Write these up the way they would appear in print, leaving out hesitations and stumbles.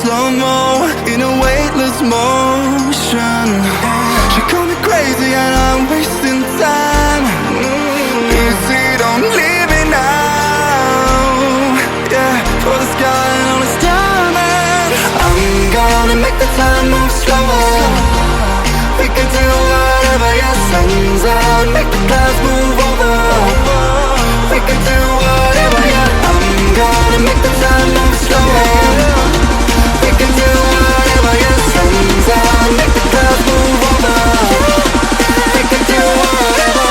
slow-mo in a weightless motion. She called me crazy and I'm wasting time. Easy, don't leave me now. Yeah, for the sky and all its diamond. I'm gonna make the time move slower. We can do whatever, yeah, sun's out, make the clouds move over. We can do whatever, yeah. I'm gonna make the time move slower. We can do whatever, yeah, sun's out, make the clouds move over. We can do whatever.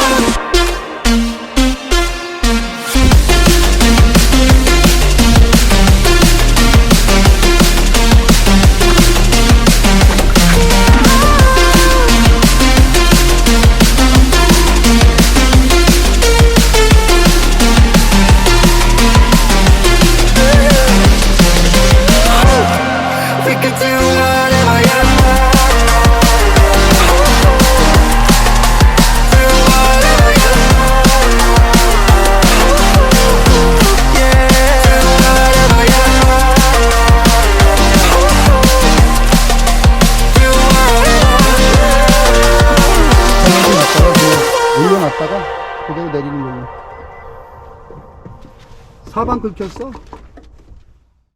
올려놨다가 그대로 내리는 거예요. 사방 긁혔어?